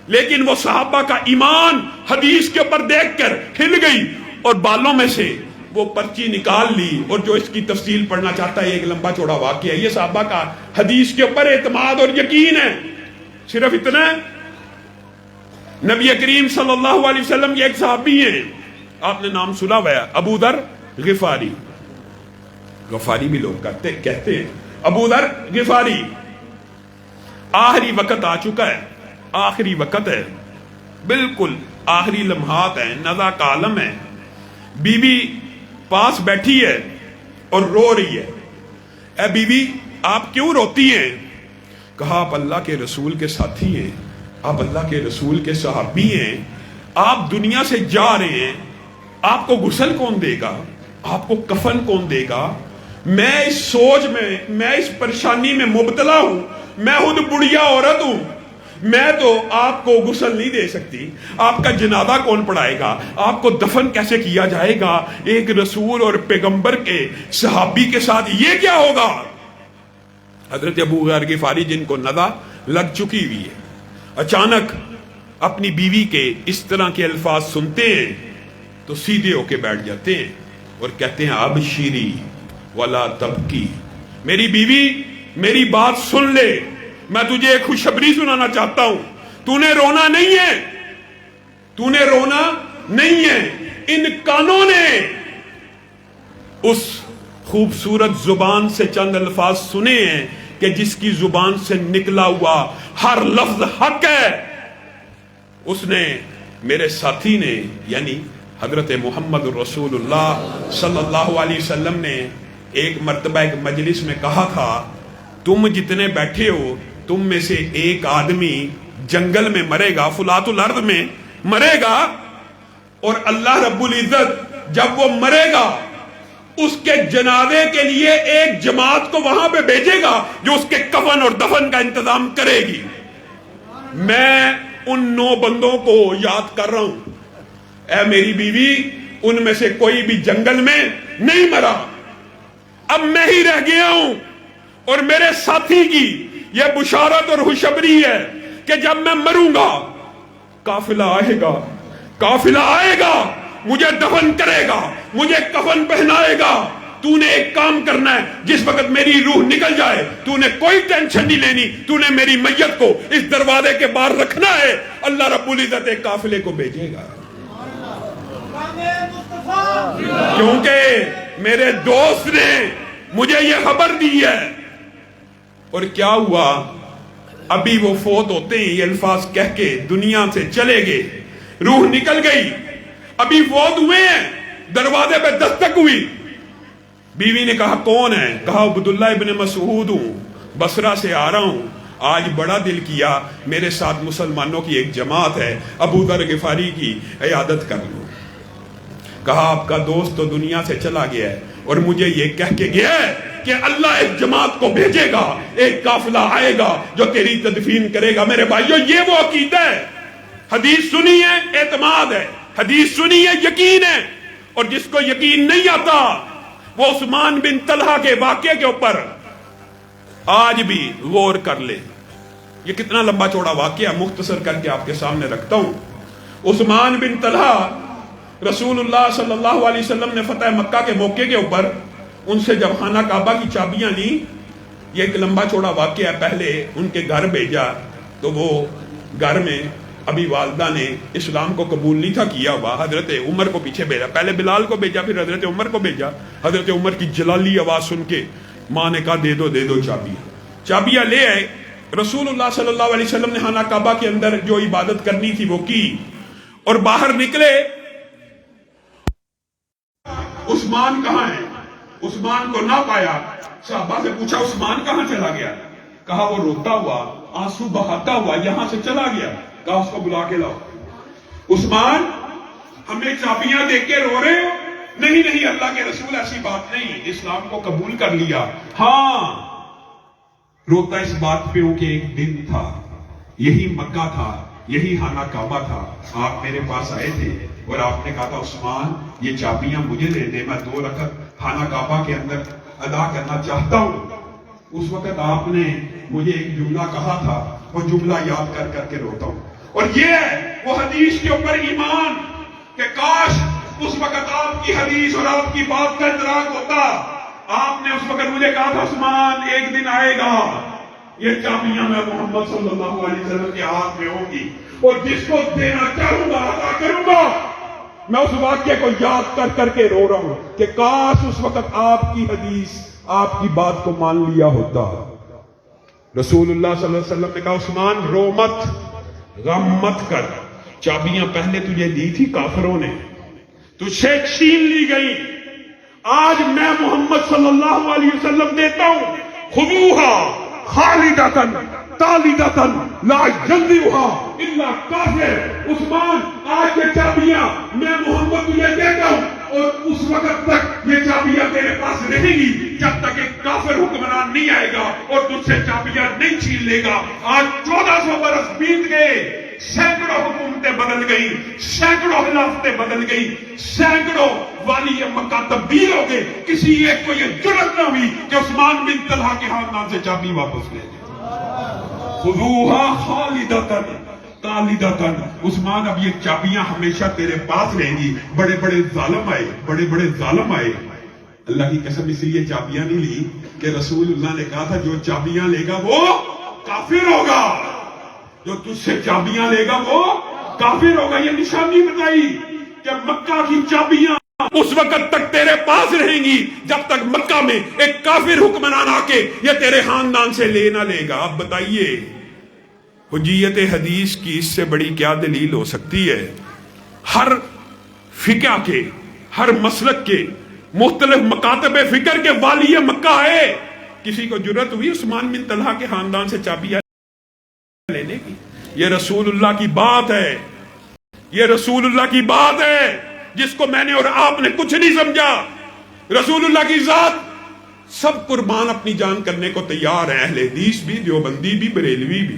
لیکن وہ صحابہ کا ایمان حدیث کے اوپر دیکھ کر ہل گئی اور بالوں میں سے وہ پرچی نکال لی. اور جو اس کی تفصیل پڑھنا چاہتا ہے ایک لمبا چوڑا واقعہ ہے. یہ صحابہ کا حدیث کے اوپر اعتماد اور یقین ہے. صرف اتنا ہے، نبی کریم صلی اللہ علیہ وسلم کے ایک صحابی ہیں، آپ نے نام سنا ہوا ہے، ابو ذر غفاری. غفاری بھی لوگ کہتے ہیں ابو ذر غفاری. آخری وقت آ چکا ہے، آخری وقت ہے، بالکل آخری لمحات ہیں، نزا کا عالم ہے. بی بی پاس بیٹھی ہے اور رو رہی ہے. اے بی بی آپ کیوں روتی ہیں؟ کہا آپ اللہ کے رسول کے ساتھی ہیں، آپ اللہ کے رسول کے صحابی ہیں، آپ دنیا سے جا رہے ہیں، آپ کو غسل کون دے گا، آپ کو کفن کون دے گا؟ میں اس سوچ میں اس پریشانی میں مبتلا ہوں. میں خود بڑھیا عورت ہوں، میں تو آپ کو غسل نہیں دے سکتی. آپ کا جنازہ کون پڑھائے گا؟ آپ کو دفن کیسے کیا جائے گا؟ ایک رسول اور پیغمبر کے صحابی کے ساتھ یہ کیا ہوگا؟ حضرت ابو ذر غفاری جن کو نزا لگ چکی ہوئی ہے، اچانک اپنی بیوی کے اس طرح کے الفاظ سنتے ہیں تو سیدھے ہو کے بیٹھ جاتے ہیں اور کہتے ہیں ابشری ولا تبکی. میری بیوی میری بات سن لے، میں تجھے ایک خوشخبری سنانا چاہتا ہوں. تو نے رونا نہیں ہے، تو نے رونا نہیں ہے. ان کانوں نے اس خوبصورت زبان سے چند الفاظ سنے ہیں کہ جس کی زبان سے نکلا ہوا ہر لفظ حق ہے. اس نے، میرے ساتھی نے، یعنی حضرت محمد رسول اللہ صلی اللہ علیہ وسلم نے ایک مرتبہ ایک مجلس میں کہا تھا تم جتنے بیٹھے ہو تم میں سے ایک آدمی جنگل میں مرے گا، فلات الارض میں مرے گا، اور اللہ رب العزت جب وہ مرے گا اس کے جنازے کے لیے ایک جماعت کو وہاں پہ بھیجے گا جو اس کے کفن اور دفن کا انتظام کرے گی. میں ان 9 بندوں کو یاد کر رہا ہوں. اے میری بیوی ان میں سے کوئی بھی جنگل میں نہیں مرا، اب میں ہی رہ گیا ہوں. اور میرے ساتھی کی یہ بشارت اور خوشخبری ہے کہ جب میں مروں گا قافلہ آئے گا، قافلہ آئے گا، مجھے دفن کرے گا، مجھے کفن پہنائے گا. تو نے ایک کام کرنا ہے، جس وقت میری روح نکل جائے تو نے کوئی ٹینشن نہیں لینی، تو نے میری میت کو اس دروازے کے باہر رکھنا ہے. اللہ رب العزت ایک قافلے کو بھیجے گا، کیونکہ میرے دوست نے مجھے یہ خبر دی ہے. اور کیا ہوا؟ ابھی وہ فوت ہوتے ہیں یہ الفاظ کہہ کے دنیا سے چلے گئے، روح نکل گئی، ابھی فوت ہوئے ہیں، دروازے پہ دستک ہوئی، بیوی نے کہا کون ہے؟ کہا عبداللہ ابن مسعود ہوں، بصرہ سے آ رہا ہوں، آج بڑا دل کیا میرے ساتھ مسلمانوں کی ایک جماعت ہے، ابو ذر غفاری کی عیادت کر لوں۔ کہا آپ کا دوست تو دنیا سے چلا گیا ہے اور مجھے یہ کہہ کے گیا ہے کہ اللہ ایک جماعت کو بھیجے گا، ایک قافلہ آئے گا جو تیری تدفین کرے گا۔ میرے بھائیو یہ وہ عقیدہ ہے، حدیث سنی ہے اعتماد ہے، حدیث سنی ہے یقین ہے، اور جس کو یقین نہیں آتا وہ عثمان بن طلحہ کے واقعے کے اوپر آج بھی غور کر لے۔ یہ کتنا لمبا چوڑا واقعہ مختصر کر کے آپ کے سامنے رکھتا ہوں۔ عثمان بن طلحہ رسول اللہ صلی اللہ علیہ وسلم نے فتح مکہ کے موقع کے اوپر ان سے جب خانہ کعبہ کی چابیاں لی، یہ ایک لمبا چوڑا واقعہ ہے، پہلے ان کے گھر بھیجا تو وہ گھر میں ابھی والدہ نے اسلام کو قبول نہیں تھا کیا ہوا، حضرت عمر کو پیچھے بھیجا، پہلے بلال کو بھیجا پھر حضرت عمر کو بھیجا۔ حضرت عمر کی جلالی آواز سن کے ماں نے کہا دے دو چابیاں لے آئے۔ رسول اللہ صلی اللہ علیہ وسلم نے خانہ کعبہ کے اندر جو عبادت کرنی تھی وہ کی اور باہر نکلے۔ عثمان کہاں ہے؟ عثمان کو نہ پایا، صحابہ سے پوچھا عثمان کہاں چلا گیا؟ کہا وہ روتا ہوا آنسو بہاتا ہوا یہاں سے چلا گیا۔ کہا اس کو بلا کے لاؤ۔ عثمان ہمیں چابیاں دے کے رو رہے ہو؟ نہیں اللہ کے رسول ایسی بات نہیں، اسلام کو قبول کر لیا۔ ہاں روتا اس بات پہ ہوں کہ ایک دن تھا، یہی مکہ تھا، یہی خانہ کعبہ تھا، آپ میرے پاس آئے تھے اور آپ نے کہا تھا عثمان یہ چابیاں مجھے دے دے، میں 2 رکعت خانہ کعبہ کے اندر ادا کرنا چاہتا ہوں۔ اس وقت آپ نے مجھے ایک جملہ کہا تھا، وہ جملہ یاد کر کر کے روتا ہوں۔ اور یہ ہے وہ حدیث کے اوپر ایمان کہ کاش اس وقت آپ کی حدیث اور آپ کی بات کا ادراک ہوتا۔ آپ نے اس وقت مجھے کہا تھا عثمان ایک دن آئے گا یہ چابیاں میں محمد صلی اللہ علیہ وسلم کے ہاتھ میں ہوں گی اور جس کو دینا چاہوں گا عطا کروں گا۔ میں اس واقعے کو یاد کر کر کے رو رہا ہوں کہ کاش اس وقت آپ کی حدیث آپ کی بات کو مان لیا ہوتا۔ رسول اللہ صلی اللہ علیہ وسلم نے کہا عثمان رو مت، غم مت کر، چابیاں پہلے تجھے دی تھی کافروں نے، تجھ سے چھین لی گئی، آج میں محمد صلی اللہ علیہ وسلم دیتا ہوں۔ خذوہا خالدتن تالدتن لا یجزئھا الا کافر۔ عثمان آج یہ چابیاں میں محمد تجھے دیتا ہوں اور اس وقت تک یہ چابیاں تیرے پاس رہیں گی جب تک ایک کافر حکمران نہیں آئے گا اور تجھ سے چابیاں نہیں چھین لے گا۔ آج 1400 برس بیت گئے، سینکڑوں حکومتیں بدل گئی، سینکڑوں خلافتیں بدل گئی، سینکڑوں والی مکہ تبدیل ہو گئے، کسی ایک کو یہ جرأت نہ ہوئی کہ عثمان بن طلحہ کے خاندان سے چابی واپس لے جائے۔ خذوہا خالدتن تالدتن۔ عثمان اب یہ چابیاں ہمیشہ تیرے پاس رہیں گی۔ بڑے بڑے ظالم آئے، اللہ کی قسم اس لیے چابیاں نہیں لی کہ رسول اللہ نے کہا تھا جو چابیاں لے گا وہ کافر ہوگا، جو تجھ سے چابیاں لے گا وہ کافر ہوگا۔ یہ نشانی بتائی کہ مکہ کی چابیاں اس وقت تک تیرے پاس رہیں گی جب تک مکہ میں ایک کافر حکمران آ کے یہ تیرے خاندان سے لے نہ لے گا۔ اب بتائیے حجیت حدیث کی اس سے بڑی کیا دلیل ہو سکتی ہے؟ ہر فقہ کے، ہر مسلک کے مختلف مکاتب فکر کے والی مکہ ہے، کسی کو جرأت ہوئی عثمان بن طلحہ کے خاندان سے چابیاں لینے کی؟ یہ رسول اللہ کی بات ہے، یہ رسول اللہ کی بات ہے جس کو میں نے اور آپ نے کچھ نہیں سمجھا۔ رسول اللہ کی ذات سب قربان اپنی جان کرنے کو تیار ہیں، اہل حدیث بھی، دیوبندی بھی، بریلوی بھی۔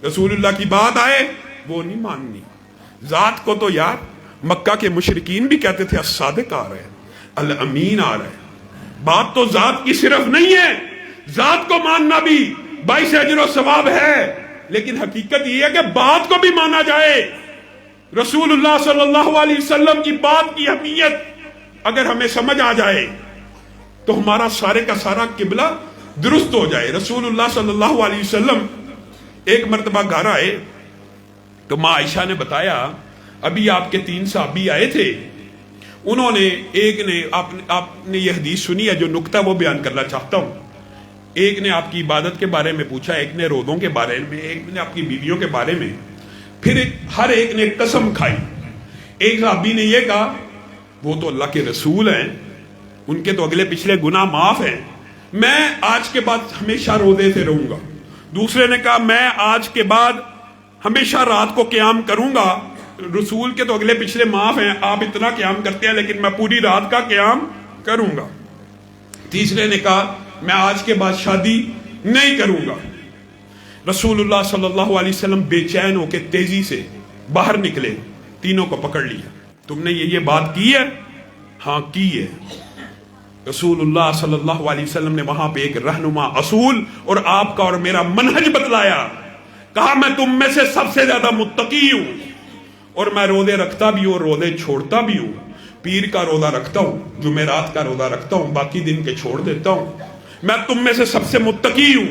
رسول اللہ کی بات آئے وہ نہیں ماننی۔ ذات کو تو یار مکہ کے مشرکین بھی کہتے تھے الصادق آ رہے ہیں، الامین آ رہے ہیں۔ بات تو ذات کی صرف نہیں ہے، ذات کو ماننا بھی باعث اجر و ثواب ہے، لیکن حقیقت یہ ہے کہ بات کو بھی مانا جائے۔ رسول اللہ صلی اللہ علیہ وسلم کی بات کی اہمیت اگر ہمیں سمجھ آ جائے تو ہمارا سارے کا سارا قبلہ درست ہو جائے۔ رسول اللہ صلی اللہ علیہ وسلم ایک مرتبہ گھر آئے تو ماں عائشہ نے بتایا ابھی آپ کے 3 صحابی آئے تھے، انہوں نے ایک نے آپ نے یہ حدیث سنی ہے جو نقطہ وہ بیان کرنا چاہتا ہوں۔ ایک نے آپ کی عبادت کے بارے میں پوچھا، ایک نے روزوں کے بارے میں، ایک نے آپ کی بیویوں کے بارے میں، پھر ہر ایک نے قسم کھائی۔ ایک صحابی نے یہ کہا وہ تو اللہ کے رسول ہیں، ان کے تو اگلے پچھلے گناہ معاف ہیں، میں آج کے بعد ہمیشہ روزے سے رہوں گا۔ دوسرے نے کہا میں آج کے بعد ہمیشہ رات کو قیام کروں گا، رسول کے تو اگلے پچھلے معاف ہیں، آپ اتنا قیام کرتے ہیں لیکن میں پوری رات کا قیام کروں گا۔ تیسرے نے کہا میں آج کے بعد شادی نہیں کروں گا۔ رسول اللہ صلی اللہ علیہ وسلم بے چین ہو کے تیزی سے باہر نکلے، تینوں کو پکڑ لیا، تم نے یہ بات کی ہے؟ ہاں کی ہے۔ رسول اللہ صلی اللہ علیہ وسلم نے وہاں پہ ایک رہنما اصول اور آپ کا اور میرا منہج بتلایا، کہا میں تم میں سے سب سے زیادہ متقی ہوں، اور میں روزے رکھتا بھی ہوں اور روزے چھوڑتا بھی ہوں۔ پیر کا روزہ رکھتا ہوں، جمعرات کا روزہ رکھتا ہوں، باقی دن کے چھوڑ دیتا ہوں۔ میں تم میں سے سب سے متقی ہوں،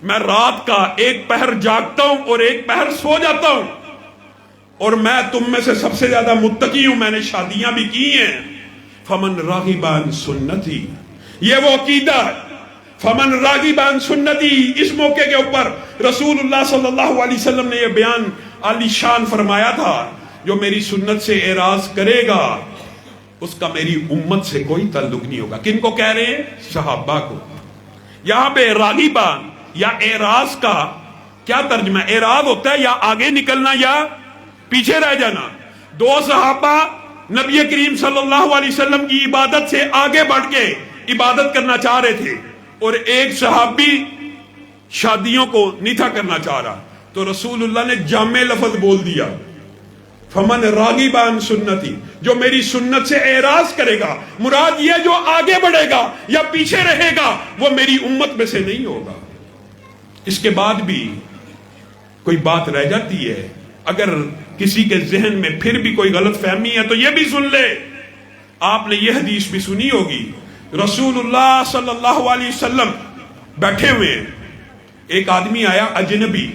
میں رات کا ایک پہر جاگتا ہوں اور ایک پہر سو جاتا ہوں، اور میں تم میں سے سب سے زیادہ متقی ہوں، میں نے شادیاں بھی کی ہیں۔ فمن راغب عن سنتی، یہ وہ عقیدہ ہے۔ فمن راغب عن سنتی، اس موقع کے اوپر رسول اللہ صلی اللہ علیہ وسلم نے یہ بیان عالی شان فرمایا تھا، جو میری سنت سے اعراض کرے گا اس کا میری امت سے کوئی تعلق نہیں ہوگا۔ کن کو کہہ رہے ہیں؟ صحابہ کو۔ یہاں پہ راغبان یا اعراض کا کیا ترجمہ ہے؟ اعراض ہوتا ہے یا آگے نکلنا یا پیچھے رہ جانا۔ دو صحابہ نبی کریم صلی اللہ علیہ وسلم کی عبادت سے آگے بڑھ کے عبادت کرنا چاہ رہے تھے، اور ایک صحابی شادیوں کو نہیں تھا کرنا چاہ رہا، تو رسول اللہ نے جامع لفظ بول دیا، فمن راغب عن سنتی، جو میری سنت سے اعراض کرے گا، مراد یہ جو آگے بڑھے گا یا پیچھے رہے گا وہ میری امت میں سے نہیں ہوگا۔ اس کے بعد بھی کوئی بات رہ جاتی ہے، اگر کسی کے ذہن میں پھر بھی کوئی غلط فہمی ہے تو یہ بھی سن لے۔ آپ نے یہ حدیث بھی سنی ہوگی، رسول اللہ صلی اللہ علیہ وسلم بیٹھے ہوئے ہیں، ایک آدمی آیا اجنبی،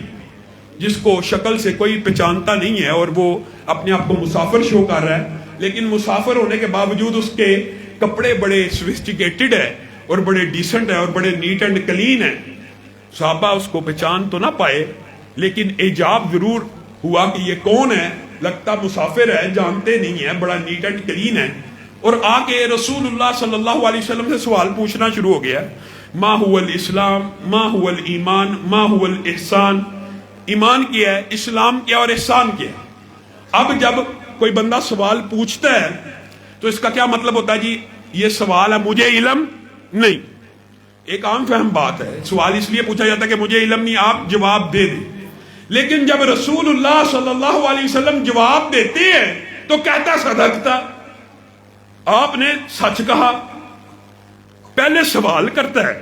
جس کو شکل سے کوئی پہچانتا نہیں ہے، اور وہ اپنے آپ کو مسافر شو کر رہا ہے، لیکن مسافر ہونے کے باوجود اس کے کپڑے بڑے سوفسٹیکیٹڈ ہیں اور بڑے ڈیسنٹ ہیں اور بڑے نیٹ اینڈ کلین ہیں۔ صحابہ اس کو پہچان تو نہ پائے، لیکن اعجاب ضرور ہوا کہ یہ کون ہے، لگتا مسافر ہے، جانتے نہیں ہے، بڑا نیٹ اینڈ کلین ہے، اور آ کے رسول اللہ صلی اللہ علیہ وسلم سے سوال پوچھنا شروع ہو گیا، ما هو الاسلام، ما هو الایمان، ما هو الاحسان، ایمان کیا ہے، اسلام کیا اور احسان کیا ہے۔ اب جب کوئی بندہ سوال پوچھتا ہے تو اس کا کیا مطلب ہوتا ہے؟ جی یہ سوال ہے، مجھے علم نہیں۔ ایک عام فہم بات ہے، سوال اس لیے پوچھا جاتا ہے کہ مجھے علم نہیں، آپ جواب دے دیں، لیکن جب رسول اللہ صلی اللہ علیہ وسلم جواب دیتے ہیں تو کہتا صدقتا، آپ نے سچ کہا۔ پہلے سوال کرتا ہے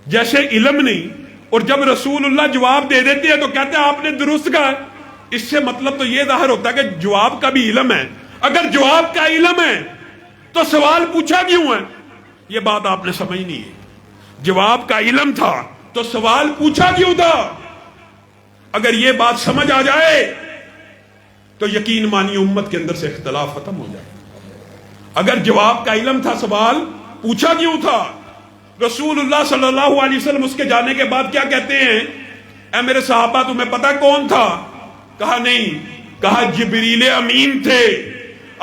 جیسے علم نہیں، اور جب رسول اللہ جواب دے دیتے ہیں تو کہتے ہیں آپ نے درست کہا۔ اس سے مطلب تو یہ ظاہر ہوتا ہے کہ جواب کا بھی علم ہے۔ اگر جواب کا علم ہے تو سوال پوچھا کیوں ہے؟ یہ بات آپ نے سمجھنی ہے۔ جواب کا علم تھا تو سوال پوچھا کیوں تھا؟ اگر یہ بات سمجھ آ جائے تو یقین مانی امت کے اندر سے اختلاف ختم ہو جائے۔ اگر جواب کا علم تھا، سوال پوچھا کیوں تھا؟ رسول اللہ صلی اللہ علیہ وسلم اس کے جانے کے بعد کیا کہتے ہیں؟ اے میرے صحابہ تمہیں پتہ کون تھا؟ کہا نہیں۔ کہا جبریل امین تھے،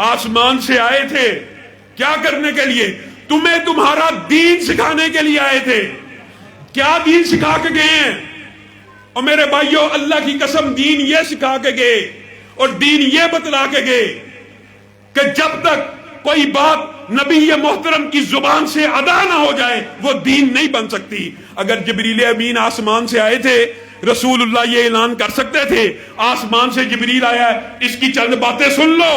آسمان سے آئے تھے، کیا کرنے کے لیے؟ تمہیں تمہارا دین سکھانے کے لیے آئے تھے۔ کیا دین سکھا کے گئے ہیں؟ اور میرے بھائیوں، اللہ کی قسم دین یہ سکھا کے گئے اور دین یہ بتلا کے گئے کہ جب تک کوئی بات نبی محترم کی زبان سے ادا نہ ہو جائے وہ دین نہیں بن سکتی۔ اگر جبریل امین آسمان سے آئے تھے، رسول اللہ یہ اعلان کر سکتے تھے آسمان سے جبریل آیا ہے، اس کی چند باتیں سن لو،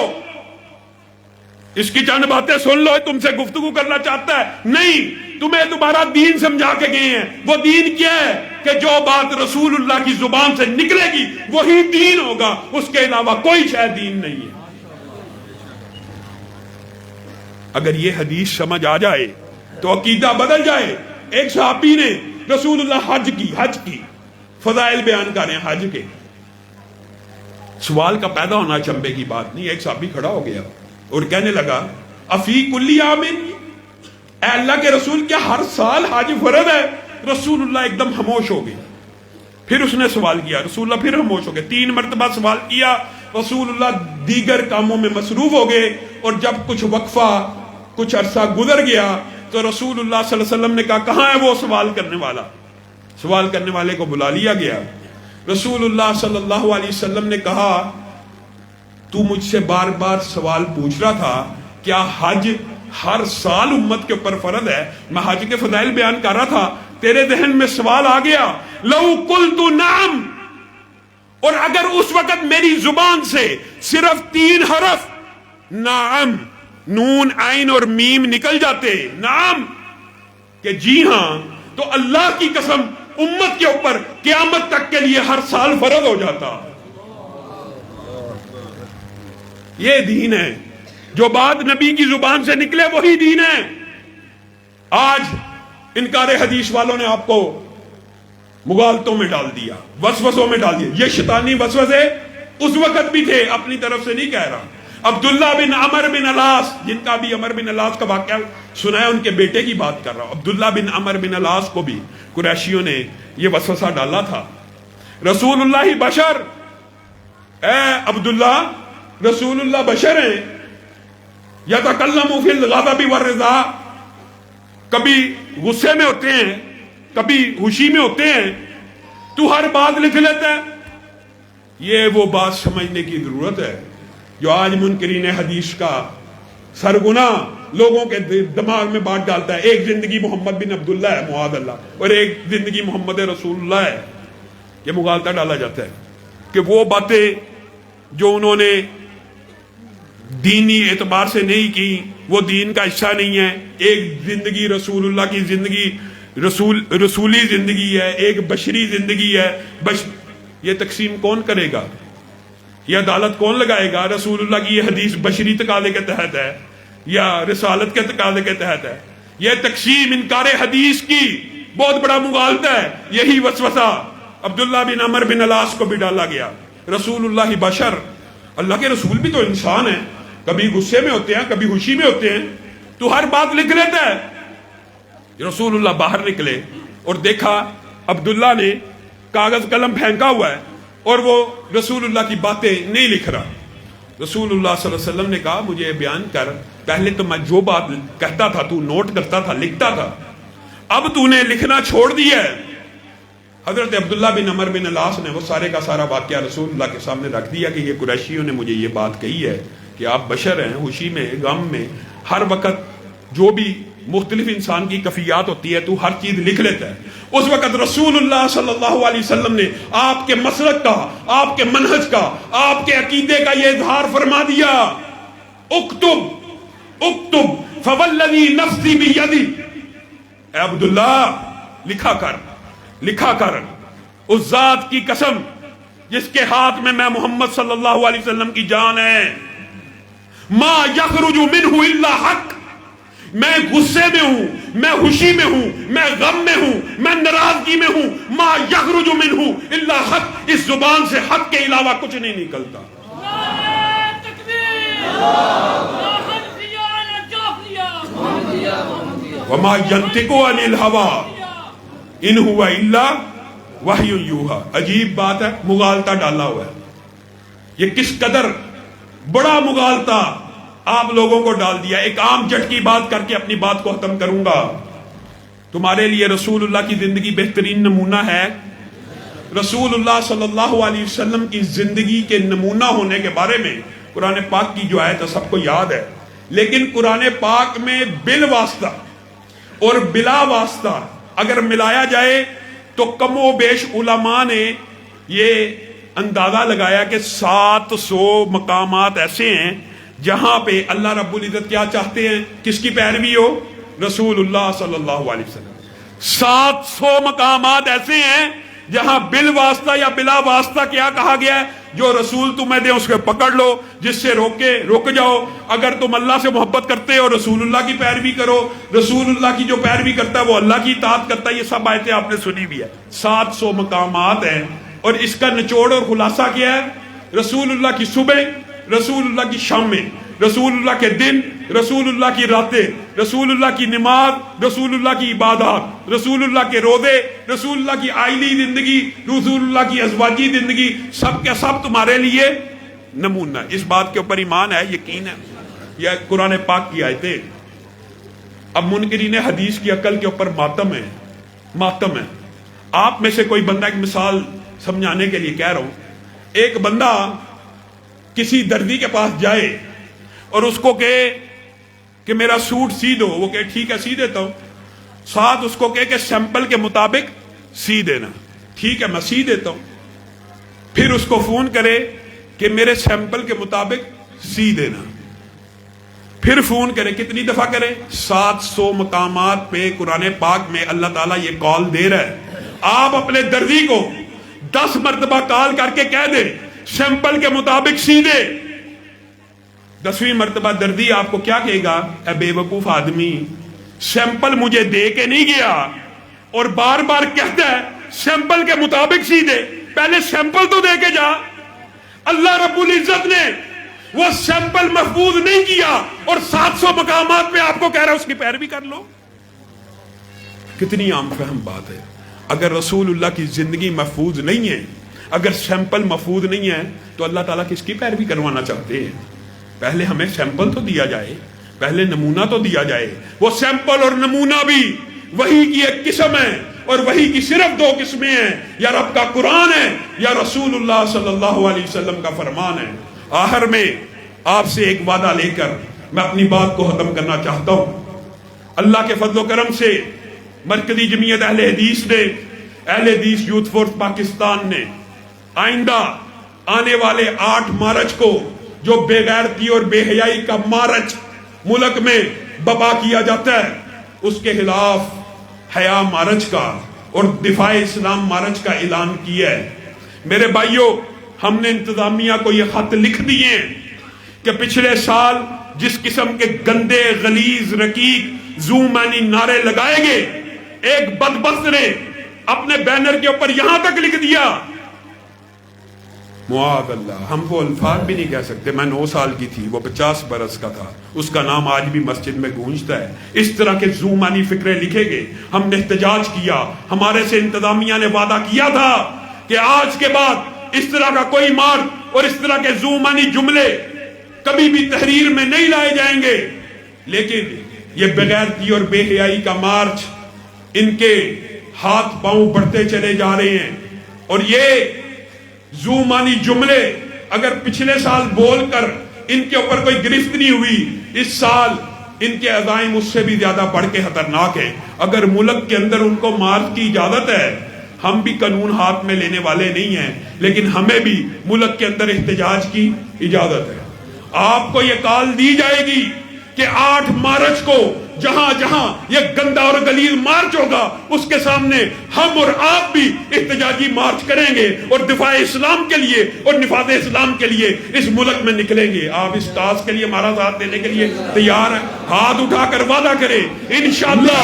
اس کی چند باتیں سن لو، تم سے گفتگو کرنا چاہتا ہے۔ نہیں، تمہیں تمہارا دین سمجھا کے گئے ہیں۔ وہ دین کیا ہے کہ جو بات رسول اللہ کی زبان سے نکلے گی وہی دین ہوگا، اس کے علاوہ کوئی شے دین نہیں ہے۔ اگر یہ حدیث سمجھ آ جائے تو عقیدہ بدل جائے۔ ایک صحابی نے رسول اللہ حج کی فضائل بیان کر رہے ہیں حج کے، سوال کا پیدا ہونا چنبے کی بات نہیں۔ ایک صحابی کھڑا ہو گیا اور کہنے لگا افی کلی عام، اے اللہ کے رسول کیا ہر سال حج فرض ہے؟ رسول اللہ ایک دم خاموش ہو گئے. پھر اس نے سوال کیا, رسول اللہ پھر خاموش ہو گئے. 3 مرتبہ سوال کیا, رسول اللہ دیگر کاموں میں مصروف ہو گئے. اور جب کچھ وقفہ, کچھ عرصہ گزر گیا تو رسول اللہ صلی اللہ علیہ وسلم نے کہا کہاں ہے وہ سوال کرنے والا. سوال کرنے والے کو بلا لیا گیا. رسول اللہ صلی اللہ علیہ وسلم نے کہا تو مجھ سے بار بار سوال پوچھ رہا تھا, کیا حج ہر سال امت کے اوپر فرض ہے؟ میں حج کے فضائل بیان کر رہا تھا, تیرے ذہن میں سوال آ گیا. لو قلت نعم, اور اگر اس وقت میری زبان سے صرف 3 حرف نعم, نون عین اور میم نکل جاتے, نعم کہ جی ہاں, تو اللہ کی قسم امت کے اوپر قیامت تک کے لیے ہر سال فرض ہو جاتا. یہ دین ہے, جو بات نبی کی زبان سے نکلے وہی دین ہے. آج انکار حدیث والوں نے آپ کو مغالطوں میں ڈال دیا, وسوسوں میں ڈال دیا. یہ شیطانی وسوسے اس وقت بھی تھے, اپنی طرف سے نہیں کہہ رہا. عبداللہ بن عمر بن العاص, جن کا بھی عمر بن العاص کا واقعہ سنا ہے, ان کے بیٹے کی بات کر رہا ہوں. عبداللہ بن عمر بن العاص کو بھی قریشیوں نے یہ وسوسہ ڈالا تھا. رسول اللہ بشر, اے عبداللہ رسول اللہ بشر ہیں, یتکلم فی الغضب والرضا, کبھی غصے میں ہوتے ہیں کبھی خوشی میں ہوتے ہیں, تو ہر بات لکھ لیتا ہے. یہ وہ بات سمجھنے کی ضرورت ہے جو آج منکرین حدیث کا سرگنا لوگوں کے دماغ میں بات ڈالتا ہے. ایک زندگی محمد بن عبداللہ ہے معاذ اللہ, اور ایک زندگی محمد رسول اللہ ہے. یہ مغالطہ ڈالا جاتا ہے کہ وہ باتیں جو انہوں نے دینی اعتبار سے نہیں کی وہ دین کا حصہ نہیں ہے. ایک زندگی رسول اللہ کی زندگی رسولی زندگی ہے, ایک بشری زندگی ہے. یہ تقسیم کون کرے گا؟ یہ عدالت کون لگائے گا؟ رسول اللہ کی یہ حدیث بشری تقاضے کے تحت ہے یا رسالت کے تقاضے کے تحت ہے؟ یہ تقسیم انکار حدیث کی بہت بڑا مغالطہ ہے. یہی وسوسہ عبداللہ بن عمر بن العاص کو بھی ڈالا گیا. رسول اللہ بشر, اللہ کے رسول بھی تو انسان ہیں, کبھی غصے میں ہوتے ہیں کبھی خوشی میں ہوتے ہیں, تو ہر بات لکھ لیتا ہے. رسول اللہ باہر نکلے اور دیکھا عبداللہ نے کاغذ قلم پھینکا ہوا ہے اور وہ رسول اللہ کی باتیں نہیں لکھ رہا. رسول اللہ صلی اللہ علیہ وسلم نے کہا مجھے بیان کر, پہلے تو میں جو بات کہتا تھا تو نوٹ کرتا تھا, لکھتا تھا, اب تو نے لکھنا چھوڑ دیا ہے. حضرت عبداللہ بن عمر بن العاص نے وہ سارے کا سارا واقعہ رسول اللہ کے سامنے رکھ دیا کہ یہ قریشیوں نے مجھے یہ بات کہی ہے کہ آپ بشر ہیں, خوشی میں غم میں ہر وقت جو بھی مختلف انسان کی کیفیات ہوتی ہے تو ہر چیز لکھ لیتا ہے. اس وقت رسول اللہ صلی اللہ علیہ وسلم نے آپ کے مسلک کا, آپ کے منہج کا, آپ کے عقیدے کا یہ اظہار فرما دیا. اکتب اکتب فوالذی نفسی بیدی, اے عبداللہ لکھا کر, لکھا کر, اس ذات کی قسم جس کے ہاتھ میں محمد صلی اللہ علیہ وسلم کی جان ہے, ما یخرج منہ الا حق, میں غصے میں ہوں, میں خوشی میں ہوں, میں غم میں ہوں, میں ناراضگی میں ہوں, ما یخرج منہ الا حق, اس زبان سے حق کے علاوہ کچھ نہیں نکلتا. وما ينطق عن الهوى ان هو الا وحی یوحی. عجیب بات ہے, مغالطہ ڈالا ہوا ہے. یہ کس قدر بڑا مغالطہ آپ لوگوں کو ڈال دیا. ایک عام جھٹکی بات کر کے اپنی بات کو ختم کروں گا. تمہارے لیے رسول اللہ کی زندگی بہترین نمونہ ہے. رسول اللہ صلی اللہ علیہ وسلم کی زندگی کے نمونہ ہونے کے بارے میں قرآن پاک کی جو آیت ہے سب کو یاد ہے, لیکن قرآن پاک میں بالواسطہ اور بلا واسطہ اگر ملایا جائے تو کم و بیش علماء نے یہ اندازہ لگایا کہ 700 مقامات ایسے ہیں جہاں پہ اللہ رب العزت کیا چاہتے ہیں, کس کی پیروی ہو؟ رسول اللہ صلی اللہ علیہ وسلم. 700 مقامات ایسے ہیں جہاں بالواسطہ یا بلا واسطہ کیا کہا گیا ہے, جو رسول تمہیں دے اس کو پکڑ لو, جس سے روکے رک جاؤ. اگر تم اللہ سے محبت کرتے ہو رسول اللہ کی پیروی کرو, رسول اللہ کی جو پیروی کرتا ہے وہ اللہ کی اطاعت کرتا ہے. یہ سب آیتیں آپ نے سنی بھی ہے. 700 مقامات ہیں اور اس کا نچوڑ اور خلاصہ کیا ہے؟ رسول اللہ کی صبح, رسول اللہ کی شام میں رسول اللہ کے دن، رسول اللہ کی راتیں، رسول اللہ کی نماز، رسول اللہ کی عبادات، رسول اللہ کے روزے، رسول اللہ کی آئلی زندگی، رسول اللہ کی ازواجی زندگی، سب کے سب تمہارے لیے نمونہ۔ اس بات کے اوپر ایمان ہے، یقین ہے، یہ قرآن پاک کی آیتیں۔ اب منکرین حدیث کی عقل کے اوپر ماتم ہے، ماتم ہے۔ آپ میں سے کوئی بندہ، ایک مثال سمجھانے کے لیے کہہ رہا ہوں، ایک بندہ کسی دردی کے پاس جائے اور اس کو کہے کہ میرا سوٹ سی دو، وہ کہے ٹھیک ہے سی دیتا ہوں، ساتھ اس کو کہے کہ سیمپل کے مطابق سی دینا، ٹھیک ہے میں سی دیتا ہوں، پھر اس کو فون کرے کہ میرے سیمپل کے مطابق سی دینا، پھر فون کرے، کتنی دفعہ کرے؟ 700 مقامات پہ قرآن پاک میں اللہ تعالیٰ یہ کال دے رہا ہے۔ آپ اپنے دردی کو 10 مرتبہ کال کر کے کہہ دیں سیمپل کے مطابق سی دے، 10ویں مرتبہ دردی آپ کو کیا کہے گا؟ اے بے وقوف آدمی، سیمپل مجھے دے کے نہیں گیا اور بار بار کہتا ہے سیمپل کے مطابق سی دے، پہلے سیمپل تو دے کے جا۔ اللہ رب العزت نے وہ سیمپل محفوظ نہیں کیا اور 700 مقامات پہ آپ کو کہہ رہا ہے اس کی پیروی کر لو۔ کتنی عام فہم بات ہے۔ اگر رسول اللہ کی زندگی محفوظ نہیں ہے، اگر سیمپل محفوظ نہیں ہے، تو اللہ تعالیٰ کس کی پیروی کروانا چاہتے ہیں؟ پہلے ہمیں سیمپل تو دیا جائے، پہلے نمونہ تو دیا جائے۔ وہ سیمپل اور نمونہ بھی وہی کی ایک قسم ہے، اور وہی کی صرف 2 قسمیں ہیں، یا رب کا قرآن ہے یا رسول اللہ صلی اللہ علیہ وسلم کا فرمان ہے۔ آخر میں آپ سے ایک وعدہ لے کر میں اپنی بات کو ختم کرنا چاہتا ہوں۔ اللہ کے فضل و کرم سے مرکزی جمعیت اہل حدیث نے، اہل حدیث یوتھ فورس پاکستان نے آئندہ آنے والے 8 مارچ کو جو بے غیرتی اور بے حیائی کا مارچ ملک میں بپا کیا جاتا ہے، اس کے خلاف حیا مارچ کا اور دفاع اسلام مارچ کا اعلان کیا ہے۔ میرے بھائیوں، ہم نے انتظامیہ کو یہ خط لکھ دیے ہیں کہ پچھلے سال جس قسم کے گندے، غلیظ، رقیق، زومانی نعرے لگائے گئے، ایک بدبخت نے اپنے بینر کے اوپر یہاں تک لکھ دیا، معاذ اللہ، ہم وہ الفاظ بھی نہیں کہہ سکتے، میں 9 سال کی تھی، وہ 50 برس کا تھا، اس کا نام آج بھی مسجد میں گونجتا ہے۔ اس طرح کے زومانی فکرے لکھے گئے، ہم نے احتجاج کیا، ہمارے سے انتظامیہ نے وعدہ کیا تھا کہ آج کے بعد اس طرح کا کوئی مارچ اور اس طرح کے زومانی جملے کبھی بھی تحریر میں نہیں لائے جائیں گے۔ لیکن یہ بغیرتی اور بے حیائی کا مارچ، ان کے ہاتھ پاؤں بڑھتے چلے جا رہے ہیں، اور یہ زومانی جملے اگر پچھلے سال بول کر ان کے اوپر کوئی گرفت نہیں ہوئی، اس سال ان کے عزائم اس سے بھی زیادہ بڑھ کے خطرناک ہے۔ اگر ملک کے اندر ان کو مارچ کی اجازت ہے، ہم بھی قانون ہاتھ میں لینے والے نہیں ہیں، لیکن ہمیں بھی ملک کے اندر احتجاج کی اجازت ہے۔ آپ کو یہ کال دی جائے گی کہ 8 مارچ کو جہاں جہاں یہ گندا اور غلیظ مارچ ہوگا، اس کے سامنے ہم اور آپ بھی احتجاجی مارچ کریں گے اور دفاع اسلام کے لیے اور نفاذ اسلام کے لیے اس ملک میں نکلیں گے۔ آپ اس ٹاسک کے لیے ہمارا ساتھ دینے کے لیے تیار ہیں؟ ہاتھ اٹھا کر وعدہ کریں انشاءاللہ۔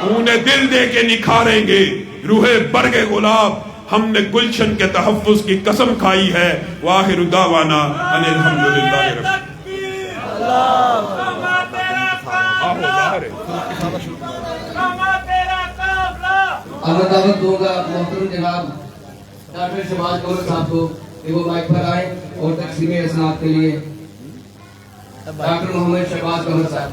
خون دل دے کے نکھاریں گے روح برگ گلاب، ہم نے گلشن کے تحفظ کی قسم کھائی ہے۔ وآخر دعوانا ان الحمدللہ رب اگر دعوت دوں گا محترم جناب ڈاکٹر شہباز قمر صاحب کو کہ وہ مائک پر آئیں اور تقسیم اسناد کے لیے ڈاکٹر محمد شہباز قمر صاحب۔